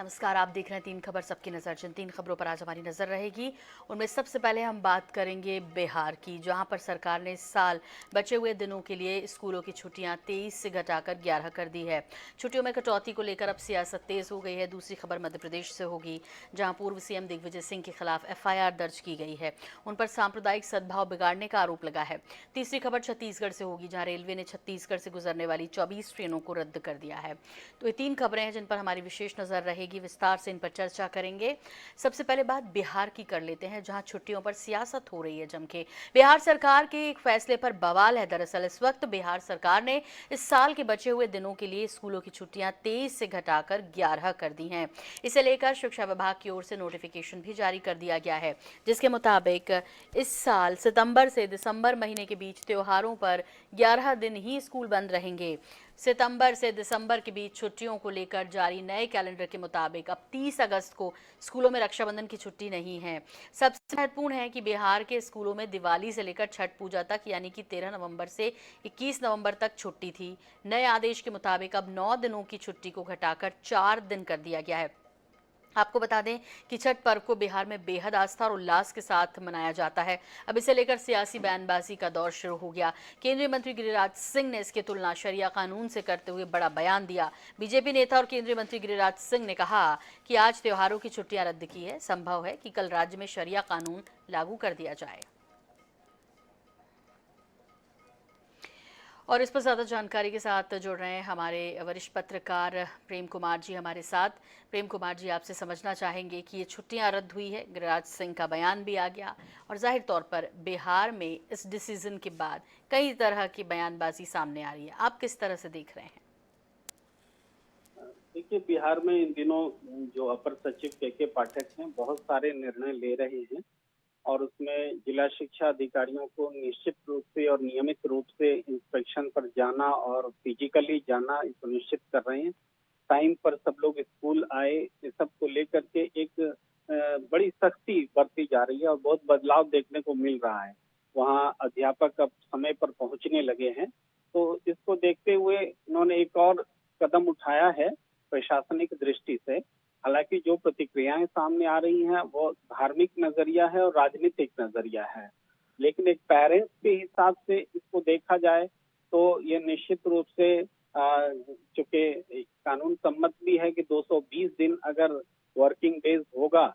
नमस्कार, आप देख रहे हैं तीन खबर सबकी नज़र। जिन तीन खबरों पर आज हमारी नज़र रहेगी उनमें सबसे पहले हम बात करेंगे बिहार की, जहां पर सरकार ने इस साल बचे हुए दिनों के लिए स्कूलों की छुट्टियां 23 से घटाकर 11 कर दी है। छुट्टियों में कटौती को लेकर अब सियासत तेज हो गई है। दूसरी खबर मध्य प्रदेश से होगी, जहां पूर्व सीएम दिग्विजय सिंह के खिलाफ FIR दर्ज की गई है। उन पर सांप्रदायिक सद्भाव बिगाड़ने का आरोप लगा है। तीसरी खबर छत्तीसगढ़ से होगी, जहां रेलवे ने छत्तीसगढ़ से गुजरने वाली 24 ट्रेनों को रद्द कर दिया है। तो ये तीन खबरें हैं जिन पर हमारी विशेष नजर रहेगी। विस्तार से इन पर चर्चा करेंगे। सबसे पहले बात बिहार की कर लेते हैं, जहां छुट्टियों पर सियासत हो रही है जम के। बिहार सरकार के एक फैसले पर बवाल है। दरअसल इस वक्त बिहार सरकार ने इस साल के बचे हुए दिनों के लिए स्कूलों की छुट्टियां 23 से घटाकर 11 कर दी हैं। इसे लेकर शिक्षा विभाग की ओर से नोटिफिकेशन भी जारी कर दिया गया है, जिसके मुताबिक इस साल सितंबर से दिसंबर महीने के बीच त्योहारों पर 11 दिन ही स्कूल बंद रहेंगे। सितंबर से दिसंबर के बीच छुट्टियों को लेकर जारी नए कैलेंडर के मुताबिक अब 30 अगस्त को स्कूलों में रक्षाबंधन की छुट्टी नहीं है। सबसे महत्वपूर्ण है कि बिहार के स्कूलों में दिवाली से लेकर छठ पूजा तक यानी कि 13 नवंबर से 21 नवंबर तक छुट्टी थी। नए आदेश के मुताबिक अब 9 दिनों की छुट्टी को घटाकर 4 दिन कर दिया गया है। आपको बता दें कि छठ पर्व को बिहार में बेहद आस्था और उल्लास के साथ मनाया जाता है। अब इसे लेकर सियासी बयानबाजी का दौर शुरू हो गया। केंद्रीय मंत्री गिरिराज सिंह ने इसकी तुलना शरिया कानून से करते हुए बड़ा बयान दिया। बीजेपी नेता और केंद्रीय मंत्री गिरिराज सिंह ने कहा कि आज त्योहारों की छुट्टियां रद्द की है। संभव है कि कल राज्य में शरिया कानून लागू कर दिया जाए। और इस पर ज़्यादा जानकारी के साथ जुड़ रहे हैं हमारे वरिष्ठ पत्रकार प्रेम कुमार जी हमारे साथ। प्रेम कुमार जी, आपसे समझना चाहेंगे कि ये छुट्टियां रद्द हुई है, गिरिराज सिंह का बयान भी आ गया और जाहिर तौर पर बिहार में इस डिसीजन के बाद कई तरह की बयानबाजी सामने आ रही है। आप किस तरह से देख रहे हैं? देखिए, बिहार में इन दिनों जो अपर सचिव के पाठक हैं, बहुत सारे निर्णय ले रहे हैं और उसमें जिला शिक्षा अधिकारियों को निश्चित रूप से और नियमित रूप से इंस्पेक्शन पर जाना और फिजिकली जाना सुनिश्चित कर रहे हैं। टाइम पर सब लोग स्कूल आए, इस सब को लेकर के एक बड़ी सख्ती बरती जा रही है और बहुत बदलाव देखने को मिल रहा है। वहाँ अध्यापक अब समय पर पहुंचने लगे हैं, तो इसको देखते हुए इन्होंने एक और कदम उठाया है प्रशासनिक दृष्टि से। हालांकि जो प्रतिक्रियाएं सामने आ रही हैं वो धार्मिक नजरिया है और राजनीतिक नजरिया है, लेकिन एक पेरेंट्स के हिसाब से इसको देखा जाए तो ये निश्चित रूप से चूंकि कानून सम्मत भी है कि 220 दिन अगर वर्किंग डेज होगा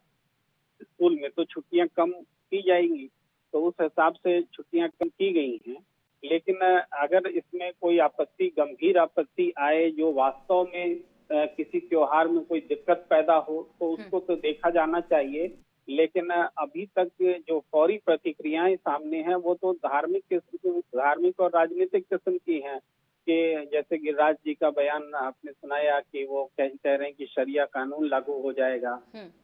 स्कूल में तो छुट्टियां कम की जाएंगी, तो उस हिसाब से छुट्टियां कम की गई हैं। लेकिन अगर इसमें कोई आपत्ति, गंभीर आपत्ति आए जो वास्तव में किसी त्योहार में कोई दिक्कत पैदा हो, तो उसको तो देखा जाना चाहिए। लेकिन अभी तक जो फौरी प्रतिक्रियाएं सामने हैं वो तो धार्मिक और राजनीतिक किस्म की हैं कि जैसे गिरिराज जी का बयान आपने सुनाया कि वो कह रहे हैं कि शरिया कानून लागू हो जाएगा।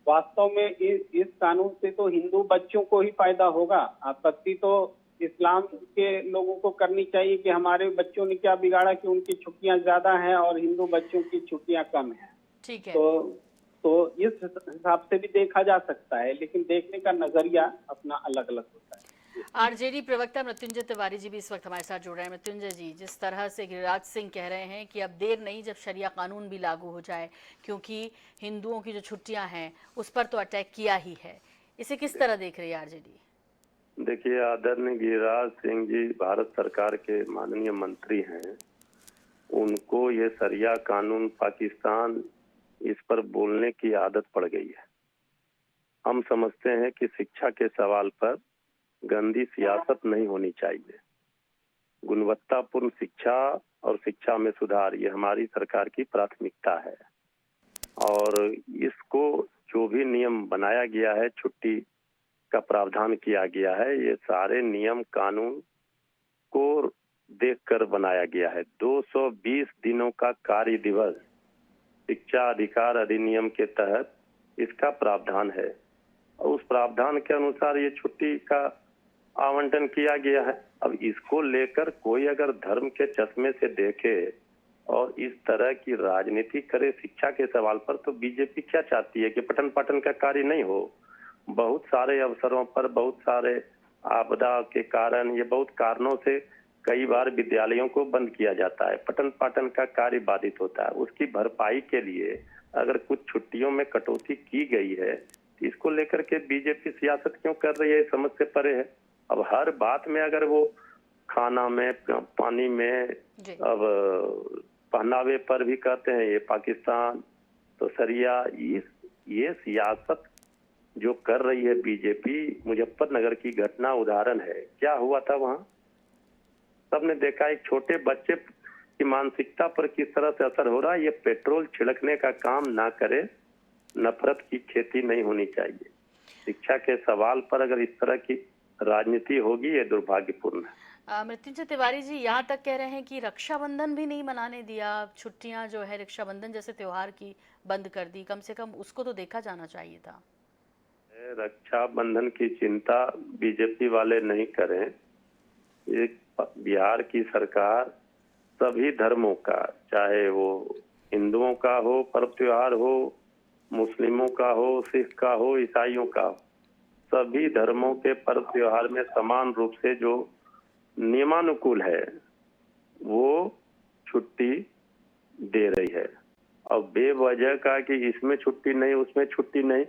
वास्तव में इस कानून से तो हिंदू बच्चों को ही फायदा होगा। आपत्ति तो इस्लाम के लोगों को करनी चाहिए कि हमारे बच्चों ने क्या बिगाड़ा कि उनकी छुट्टियां ज्यादा हैं और हिंदू बच्चों की छुट्टियां कम हैं। ठीक है। तो इस हिसाब से भी देखा जा सकता है, लेकिन देखने का नजरिया अपना अलग अलग होता है। आरजेडी प्रवक्ता मृत्युंजय तिवारी जी भी इस वक्त हमारे साथ जुड़ रहे हैं। मृत्युंजय जी, जिस तरह से गिरिराज सिंह कह रहे हैं कि अब देर नहीं जब शरिया कानून भी लागू हो जाए, क्योंकि हिंदुओं की जो छुट्टियां हैं उस पर तो अटैक किया ही है, इसे किस तरह देख रही है आरजेडी? देखिए, आदरणीय गिरिराज सिंह जी भारत सरकार के माननीय मंत्री हैं। उनको ये शरिया कानून पाकिस्तान इस पर बोलने की आदत पड़ गई है। हम समझते हैं कि शिक्षा के सवाल पर गंदी सियासत नहीं होनी चाहिए। गुणवत्तापूर्ण शिक्षा और शिक्षा में सुधार ये हमारी सरकार की प्राथमिकता है और इसको जो भी नियम बनाया गया है, छुट्टी का प्रावधान किया गया है, ये सारे नियम कानून को देखकर बनाया गया है। 220 दिनों का कार्य दिवस शिक्षा अधिकार अधिनियम के तहत इसका प्रावधान है और उस प्रावधान के अनुसार ये छुट्टी का आवंटन किया गया है। अब इसको लेकर कोई अगर धर्म के चश्मे से देखे और इस तरह की राजनीति करे शिक्षा के सवाल पर, तो बीजेपी क्या चाहती है कि पठन पाठन का कार्य नहीं हो? बहुत सारे अवसरों पर, बहुत सारे आपदा के कारण, ये बहुत कारणों से कई बार विद्यालयों को बंद किया जाता है, पठन पाठन का कार्य बाधित होता है। उसकी भरपाई के लिए अगर कुछ छुट्टियों में कटौती की गई है तो इसको लेकर के बीजेपी सियासत क्यों कर रही है, समझ से परे है। अब हर बात में अगर वो खाना में, पानी में, जी। अब पहनावे पर भी कहते हैं ये पाकिस्तान, तो सरिया, ये सियासत जो कर रही है बीजेपी, मुजफ्फरनगर की घटना उदाहरण है। क्या हुआ था वहां, सबने देखा, एक छोटे बच्चे की मानसिकता पर किस तरह से असर हो रहा है। ये पेट्रोल छिड़कने का काम ना करे, नफरत की खेती नहीं होनी चाहिए। शिक्षा के सवाल पर अगर इस तरह की राजनीति होगी, ये दुर्भाग्यपूर्ण है। मृत्युंजय तिवारी जी यहाँ तक कह रहे हैं कि रक्षाबंधन भी नहीं मनाने दिया, छुट्टियां जो है रक्षाबंधन जैसे त्योहार की बंद कर दी, कम से कम उसको तो देखा जाना चाहिए था। रक्षाबंधन की चिंता बीजेपी वाले नहीं करें। एक बिहार की सरकार सभी धर्मों का, चाहे वो हिंदुओं का हो पर्व त्योहार हो, मुस्लिमों का हो, सिख का हो, ईसाइयों का हो, सभी धर्मों के पर्व त्योहार में समान रूप से जो नियमानुकूल है वो छुट्टी दे रही है। अब बेवजह का कि इसमें छुट्टी नहीं, उसमें छुट्टी नहीं,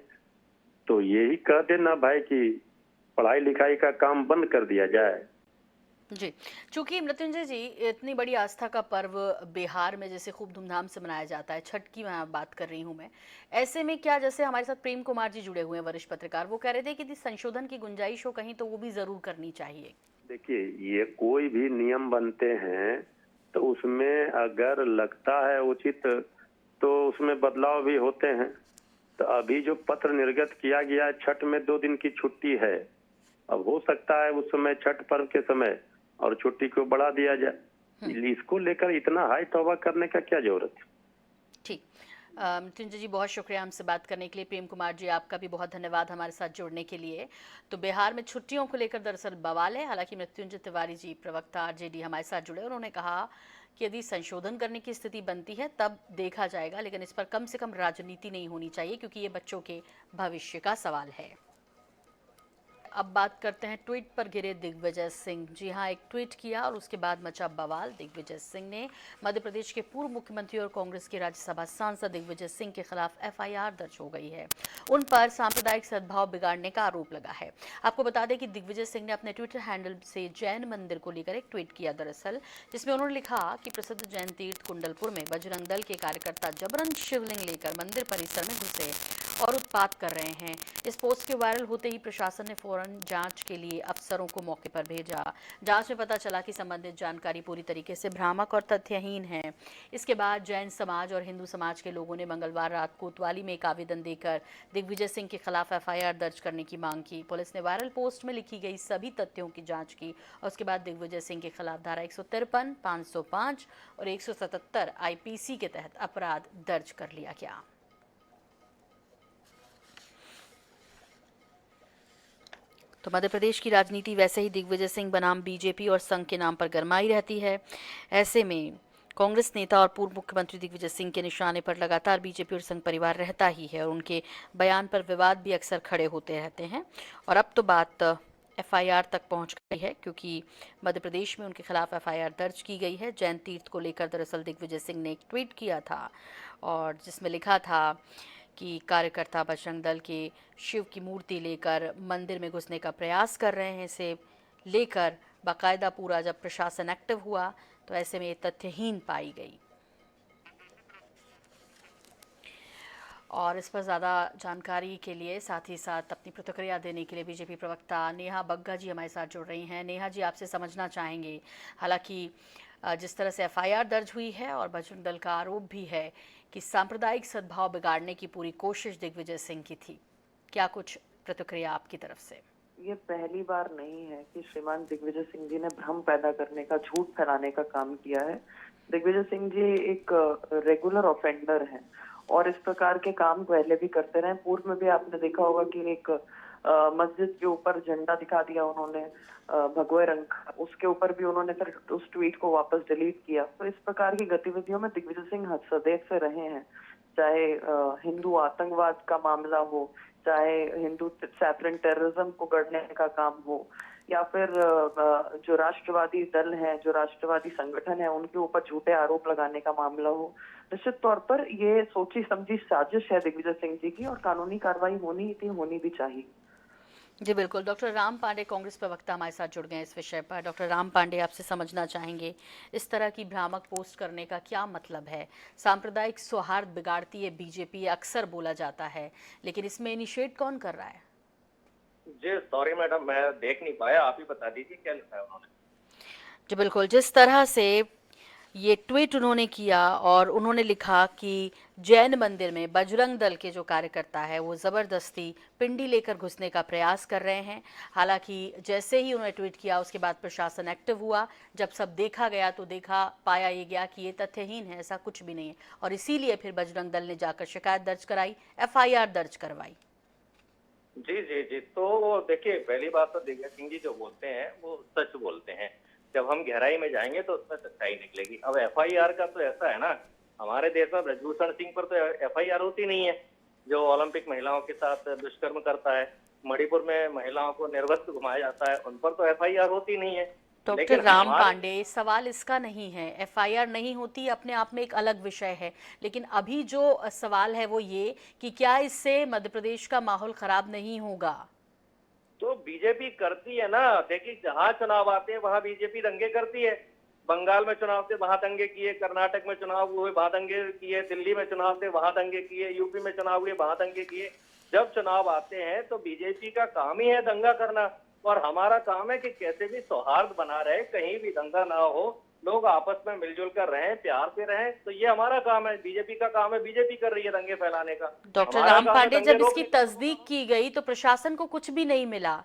तो यही कह देना भाई कि पढ़ाई लिखाई का काम बंद कर दिया जाए। जी, चूंकि मृत्युंजय जी इतनी बड़ी आस्था का पर्व बिहार में जैसे खूब धूमधाम से मनाया जाता है, छठ की मैं बात कर रही हूँ मैं, ऐसे में क्या, जैसे हमारे साथ प्रेम कुमार जी जुड़े हुए हैं वरिष्ठ पत्रकार, वो कह रहे थे कि यदि संशोधन की गुंजाइश हो कहीं तो वो भी जरूर करनी चाहिए। देखिए, ये कोई भी नियम बनते हैं तो उसमें अगर लगता है उचित तो उसमें बदलाव भी होते हैं। तो अभी जो पत्र निर्गत किया गया, छठ में 2 दिन की छुट्टी है, अब हो सकता है उस समय छठ पर्व के समय और छुट्टी को बढ़ा दिया जाए। इसको लेकर इतना हाई तौबा करने का क्या जरूरत है। ठीक, मृत्युंजय जी बहुत शुक्रिया हमसे बात करने के लिए। प्रेम कुमार जी आपका भी बहुत धन्यवाद हमारे साथ जुड़ने के लिए। तो बिहार में छुट्टियों को लेकर दरअसल बवाल है। हालांकि मृत्युंजय तिवारी जी, प्रवक्ता आरजेडी, हमारे साथ जुड़े, उन्होंने कहा कि यदि संशोधन करने की स्थिति बनती है तब देखा जाएगा, लेकिन इस पर कम से कम राजनीति नहीं होनी चाहिए क्योंकि ये बच्चों के भविष्य का सवाल है। अब बात करते हैं ट्वीट पर गिरे दिग्विजय सिंह। जी हाँ, एक ट्वीट किया और उसके बाद मचा बवाल। दिग्विजय सिंह ने मध्य प्रदेश के पूर्व मुख्यमंत्री और कांग्रेस के राज्यसभा सांसद दिग्विजय सिंह के खिलाफ एफआईआर दर्ज हो गई है। उन पर सांप्रदायिक सद्भाव बिगाड़ने का आरोप लगा है। आपको बता दें कि दिग्विजय सिंह ने अपने ट्विटर हैंडल से जैन मंदिर को लेकर एक ट्वीट किया दरअसल, जिसमें उन्होंने लिखा कि प्रसिद्ध जैन तीर्थ कुंडलपुर में बजरंग दल के कार्यकर्ता जबरन शिवलिंग लेकर मंदिर परिसर में घुसे और उत्पात कर रहे हैं। इस पोस्ट के वायरल होते ही प्रशासन ने फौरन जांच के लिए अफसरों को मौके पर भेजा। जांच में पता चला कि संबंधित जानकारी पूरी तरीके से भ्रामक और तथ्यहीन है। इसके बाद जैन समाज और हिंदू समाज के लोगों ने मंगलवार रात कोतवाली में एक आवेदन देकर दिग्विजय सिंह के खिलाफ एफआईआर दर्ज करने की मांग की। पुलिस ने वायरल पोस्ट में लिखी गई सभी तथ्यों की जांच की और उसके बाद दिग्विजय सिंह के खिलाफ धारा 153, 505 और 177 आईपीसी के तहत अपराध दर्ज कर लिया गया। तो मध्य प्रदेश की राजनीति वैसे ही दिग्विजय सिंह बनाम बीजेपी और संघ के नाम पर गरमाई रहती है। ऐसे में कांग्रेस नेता और पूर्व मुख्यमंत्री दिग्विजय सिंह के निशाने पर लगातार बीजेपी और संघ परिवार रहता ही है और उनके बयान पर विवाद भी अक्सर खड़े होते रहते हैं। और अब तो बात एफआईआर तक पहुंच गई है क्योंकि मध्य प्रदेश में उनके खिलाफ एफआईआर दर्ज की गई है। जैन तीर्थ को लेकर दरअसल दिग्विजय सिंह ने एक ट्वीट किया था और जिसमें लिखा था कि कार्यकर्ता बजरंग दल के शिव की मूर्ति लेकर मंदिर में घुसने का प्रयास कर रहे हैं। इसे लेकर बाकायदा पूरा जब प्रशासन एक्टिव हुआ तो ऐसे में ये तथ्यहीन पाई गई। और इस पर ज़्यादा जानकारी के लिए, साथ ही साथ अपनी प्रतिक्रिया देने के लिए बीजेपी प्रवक्ता नेहा बग्गा जी हमारे साथ जुड़ रही हैं। नेहा जी, आपसे समझना चाहेंगे, हालांकि जिस तरह से एफआईआर दर्ज हुई है और बजरंग दल का आरोप भी है कि सांप्रदायिक सद्भाव बिगाड़ने की पूरी कोशिश दिग्विजय सिंह की थी, क्या कुछ प्रतिक्रिया आपकी तरफ से? ये पहली बार नहीं है कि श्रीमान दिग्विजय सिंह जी ने भ्रम पैदा करने का, झूठ फैलाने का काम किया है। दिग्विजय सिंह जी एक रेगुलर ऑफेंडर हैं और इस प्रकार के काम पहले भी करते रहे। पूर्व में भी आपने देखा होगा कि एक मस्जिद के ऊपर झंडा दिखा दिया उन्होंने भगवे रंग का, उसके ऊपर भी उन्होंने फिर उस ट्वीट को वापस डिलीट किया। तो इस प्रकार की गतिविधियों में दिग्विजय सिंह सदैव से रहे हैं, चाहे हिंदू आतंकवाद का मामला हो, चाहे हिंदू सैपरन टेररिज्म को गढ़ने का काम हो, या फिर जो राष्ट्रवादी दल है, जो राष्ट्रवादी संगठन है, उनके ऊपर झूठे आरोप लगाने का मामला हो। निश्चित तौर पर ये सोची समझी साजिश है दिग्विजय सिंह जी की, और कानूनी कार्रवाई होनी थी, होनी भी चाहिए। जी बिल्कुल। डॉक्टर राम पांडे, कांग्रेस प्रवक्ता, हमारे साथ जुड़ गए हैं इस विषय पर। डॉक्टर राम पांडे, आपसे समझना चाहेंगे इस तरह की भ्रामक पोस्ट करने का क्या मतलब है? सांप्रदायिक सौहार्द बिगाड़ती है बीजेपी, अक्सर बोला जाता है, लेकिन इसमें इनिशिएट कौन कर रहा है? जी सॉरी मैडम, मैं देख नहीं पाया, आप ही बता दीजिए क्या लिखा है उन्होंने। जी बिल्कुल। जिस तरह से ये ट्वीट उन्होंने किया और उन्होंने लिखा कि जैन मंदिर में बजरंग दल के जो कार्यकर्ता है वो ज़बरदस्ती पिंडी लेकर घुसने का प्रयास कर रहे हैं। हालांकि जैसे ही उन्होंने ट्वीट किया उसके बाद प्रशासन एक्टिव हुआ। जब सब देखा गया तो पाया ये गया कि ये तथ्यहीन है, ऐसा कुछ भी नहीं है, और इसीलिए फिर बजरंग दल ने जाकर शिकायत दर्ज कराई, FIR दर्ज करवाई। जी जी जी, तो देखिए पहली बात तो दिग्विजय सिंह जी जो बोलते हैं वो सच बोलते हैं। जब हम गहराई में जाएंगे तो उसमें सच्चाई निकलेगी। अब FIR का तो ऐसा है ना, हमारे देश में ब्रजभूषण सिंह पर तो FIR होती नहीं है, जो ओलंपिक महिलाओं के साथ दुष्कर्म करता है। मणिपुर में महिलाओं को निर्वस्त्र घुमाया जाता है, उन पर तो FIR होती नहीं है। डॉक्टर लेकिन राम पांडे, सवाल इसका नहीं है, FIR नहीं होती अपने आप में एक अलग विषय है, लेकिन अभी जो सवाल है वो ये कि क्या इससे मध्य प्रदेश का माहौल खराब नहीं होगा? तो बीजेपी करती है ना। देखिए जहां चुनाव आते हैं वहां बीजेपी दंगे करती है। बंगाल में चुनाव थे वहां दंगे किए, कर्नाटक में चुनाव हुए वहां दंगे किए, दिल्ली में चुनाव थे वहां दंगे किए, यूपी में चुनाव हुए वहां दंगे किए। जब चुनाव आते हैं तो बीजेपी का काम ही है दंगा करना, और हमारा काम है कि कैसे भी सौहार्द बना रहे, कहीं भी दंगा ना हो, लोग आपस में मिलजुल कर रहें, प्यार से रहें। तो ये हमारा काम है, बीजेपी का काम है। बीजेपी कर रही है दंगे फैलाने का। डॉक्टर हमारा राम काम है पांडे, दंगे जब इसकी रोकने का। तस्दीक की गई तो प्रशासन को कुछ भी नहीं मिला।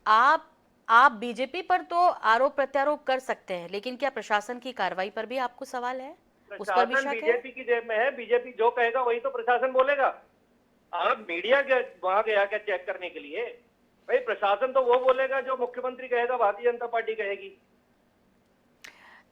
आप बीजेपी पर तो आरोप प्रत्यारोप कर सकते हैं, लेकिन क्या प्रशासन की कार्रवाई पर भी आपको सवाल है? उस पर भी प्रशासन शक है? बीजेपी की जेब में है। बीजेपी जो कहेगा वही तो प्रशासन बोलेगा। आप मीडिया वहां गया क्या चेक करने के लिए? भाई प्रशासन तो वो बोलेगा जो मुख्यमंत्री कहेगा, भारतीय जनता पार्टी कहेगी।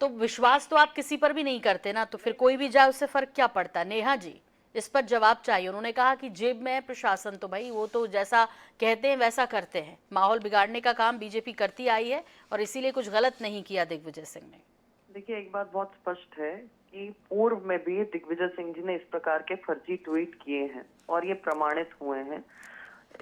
तो विश्वास तो आप किसी पर भी नहीं करते ना, तो फिर कोई भी जाए उससे फर्क क्या पड़ता? नेहा जी, इस पर जवाब चाहिए। उन्होंने कहा कि जेब में है प्रशासन, तो भाई वो तो जैसा कहते हैं वैसा करते हैं। माहौल बिगाड़ने का काम बीजेपी करती आई है और इसीलिए कुछ गलत नहीं किया दिग्विजय सिंह ने। देखिए, एक बात बहुत स्पष्ट है कि पूर्व में भी दिग्विजय सिंह जी ने इस प्रकार के फर्जी ट्वीट किए हैं और ये प्रमाणित हुए हैं।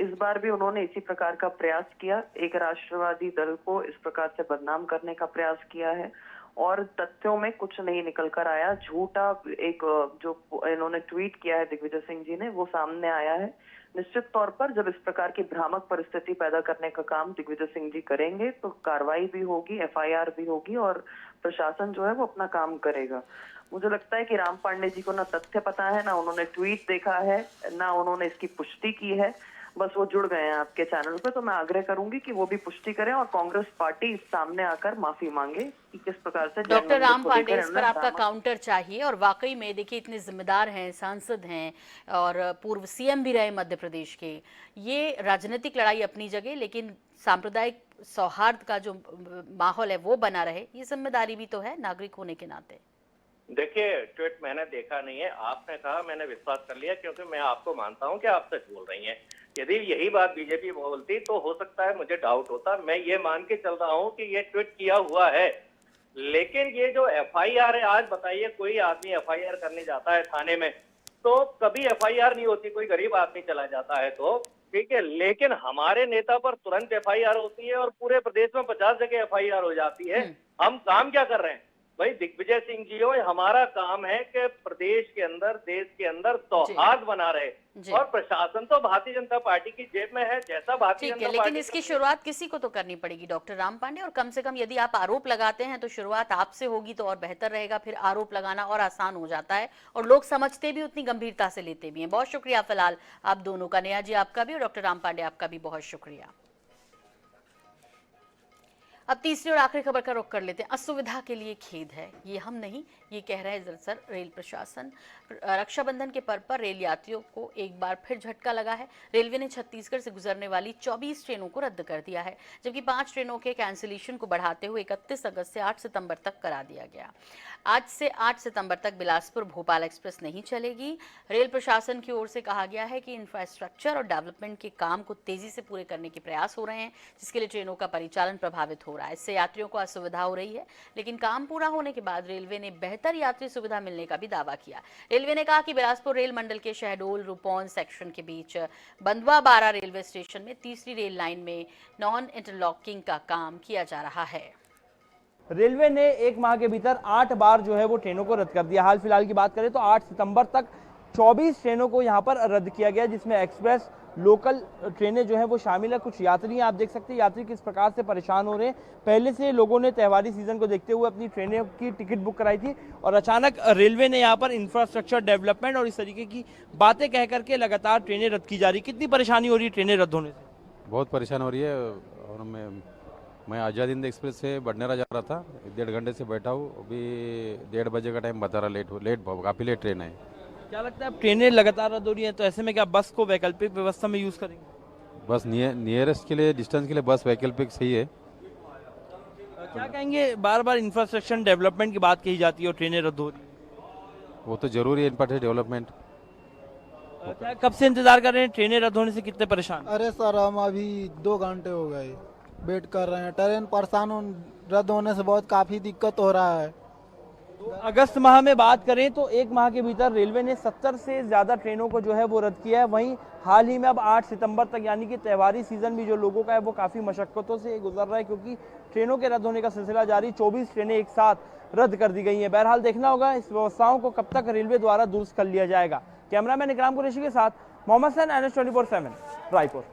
इस बार भी उन्होंने इसी प्रकार का प्रयास किया, एक राष्ट्रवादी दल को इस प्रकार से बदनाम करने का प्रयास किया है, और तथ्यों में कुछ नहीं निकल कर आया। झूठा एक जो इन्होंने ट्वीट किया है दिग्विजय सिंह जी ने, वो सामने आया है। निश्चित तौर पर जब इस प्रकार की भ्रामक परिस्थिति पैदा करने का काम दिग्विजय सिंह जी करेंगे तो कार्रवाई भी होगी, FIR भी होगी, और प्रशासन जो है वो अपना काम करेगा। मुझे लगता है कि राम पांडे जी को ना तथ्य पता है, ना उन्होंने ट्वीट देखा है, ना उन्होंने इसकी पुष्टि की है। बस वो जुड़ गए हैं आपके चैनल पे, तो मैं आग्रह करूंगी कि वो भी पुष्टि करें और कांग्रेस पार्टी सामने आकर माफी मांगे कि किस प्रकार से डॉक्टर राम पांडे, इस पर आपका काउंटर चाहिए। और वाकई में देखिए, इतने जिम्मेदार हैं, सांसद हैं और पूर्व CM भी रहे मध्य प्रदेश के। ये राजनीतिक लड़ाई अपनी जगह, लेकिन सांप्रदायिक सौहार्द का जो माहौल है वो बना रहे, ये जिम्मेदारी भी तो है नागरिक होने के नाते। देखिए ट्वीट मैंने देखा नहीं है, आपने कहा, मैंने विश्वास कर लिया, क्योंकि मैं आपको मानता हूं कि आप सच बोल रही हैं। यदि यही बात बीजेपी बोलती तो हो सकता है मुझे डाउट होता। मैं ये मान के चल रहा हूं कि ये ट्वीट किया हुआ है, लेकिन ये जो FIR है, आज बताइए कोई आदमी FIR करने जाता है थाने में तो कभी FIR नहीं होती। कोई गरीब आदमी चला जाता है तो ठीक है, लेकिन हमारे नेता पर तुरंत FIR होती है और पूरे प्रदेश में 50 जगह FIR हो जाती है। हम काम क्या कर रहे हैं भाई? दिग्विजय सिंह जी हो, हमारा काम है कि प्रदेश के अंदर, देश के अंदर सौहार्द बना रहे, और प्रशासन तो भारतीय जनता पार्टी की जेब में है। जैसा भारतीय जनता लेकिन पार्टी इसकी शुरुआत किसी को तो करनी पड़ेगी डॉक्टर राम पांडे, और कम से कम यदि आप आरोप लगाते हैं तो शुरुआत आपसे होगी तो और बेहतर रहेगा। फिर आरोप लगाना और आसान हो जाता है और लोग समझते भी, उतनी गंभीरता से लेते भी हैं। बहुत शुक्रिया फिलहाल आप दोनों का, नेहा जी आपका भी और डॉक्टर राम पांडे आपका भी बहुत शुक्रिया। अब तीसरी और आखिरी खबर का रुख कर लेते हैं। असुविधा के लिए खेद है, ये हम नहीं, ये कह रहे हैं दरअसल रेल प्रशासन। रक्षाबंधन के पर्व पर रेल यात्रियों को एक बार फिर झटका लगा है। रेलवे ने छत्तीसगढ़ से गुजरने वाली 24 ट्रेनों को रद्द कर दिया है, जबकि 5 ट्रेनों के कैंसिलेशन को बढ़ाते हुए 31 अगस्त से 8 सितंबर तक करा दिया गया। आज से 8 सितंबर तक बिलासपुर भोपाल एक्सप्रेस नहीं चलेगी। रेल प्रशासन की ओर से कहा गया है कि इंफ्रास्ट्रक्चर और डेवलपमेंट के काम को तेजी से पूरे करने के प्रयास हो रहे हैं, जिसके लिए ट्रेनों का परिचालन प्रभावित हो रहा है। रहा है। इससे यात्रियों को असुविधा हो रही है, लेकिन काम पूरा होने के बाद रेलवे ने बेहतर यात्री सुविधा मिलने का भी दावा किया। रेलवे ने कहा कि बिलासपुर रेल मंडल के शहडोल रुपौन सेक्शन के बीच बंदवा बारा रेलवे स्टेशन में तीसरी रेल लाइन में नॉन इंटरलॉकिंग का काम किया जा रहा है। रेलवे ने 1 माह के भीतर 8 बार जो है वो ट्रेनों को रद्द कर दिया। हाल फिलहाल की बात करें तो 8 सितंबर तक 24 ट्रेनों को यहां पर रद्द किया गया, जिसमें एक्सप्रेस लोकल ट्रेनें जो है वो शामिल है। कुछ यात्री आप देख सकते हैं यात्री किस प्रकार से परेशान हो रहे हैं। पहले से लोगों ने त्योहारी सीजन को देखते हुए अपनी ट्रेनों की टिकट बुक कराई थी और अचानक रेलवे ने यहाँ पर इंफ्रास्ट्रक्चर डेवलपमेंट और इस तरीके की बातें कह करके लगातार ट्रेनें रद्द की जा रही। कितनी परेशानी हो रही है ट्रेनें रद्द होने से? बहुत परेशान हो रही है। और मैं आज़ाद हिंद एक्सप्रेस से बडनेरा जा रहा था, 1.5 घंटे से बैठा हूँ। अभी 1:30 बजे का टाइम बता रहा, काफ़ी लेट ट्रेन है। क्या लगता है, अब ट्रेनें लगातार रद्द हो रही हैं तो ऐसे में क्या बस को वैकल्पिक व्यवस्था में यूज़ करेंगे? बस नियरेस्ट के लिए, डिस्टेंस के लिए बस वैकल्पिक सही है। क्या कहेंगे, बार बार इंफ्रास्ट्रक्चर डेवलपमेंट की बात कही जाती है और ट्रेनें रद्द हो रही है, वो तो जरूरी है, इंपॉर्टेंट डेवलपमेंट। क्या कब से इंतजार कर रहे हैं? ट्रेनें रद्द होने से कितने परेशान? अरे सर, हम अभी 2 घंटे हो गए वेट कर रहे हैं। ट्रेन रद्द होने से बहुत काफ़ी दिक्कत हो रहा है। तो अगस्त माह में बात करें तो 1 माह के भीतर रेलवे ने 70 से ज़्यादा ट्रेनों को जो है वो रद्द किया है। वहीं हाल ही में अब 8 सितंबर तक यानी कि त्योहारी सीजन भी जो लोगों का है वो काफ़ी मशक्क़तों से गुजर रहा है, क्योंकि ट्रेनों के रद्द होने का सिलसिला जारी। 24 ट्रेनें एक साथ रद्द कर दी गई हैं। बहरहाल देखना होगा इस व्यवस्थाओं को कब तक रेलवे द्वारा दुरुस्त कर लिया जाएगा। कैमरामैन इकराम कुरैशी के साथ मोहम्मद हसन, NH 24/7, रायपुर।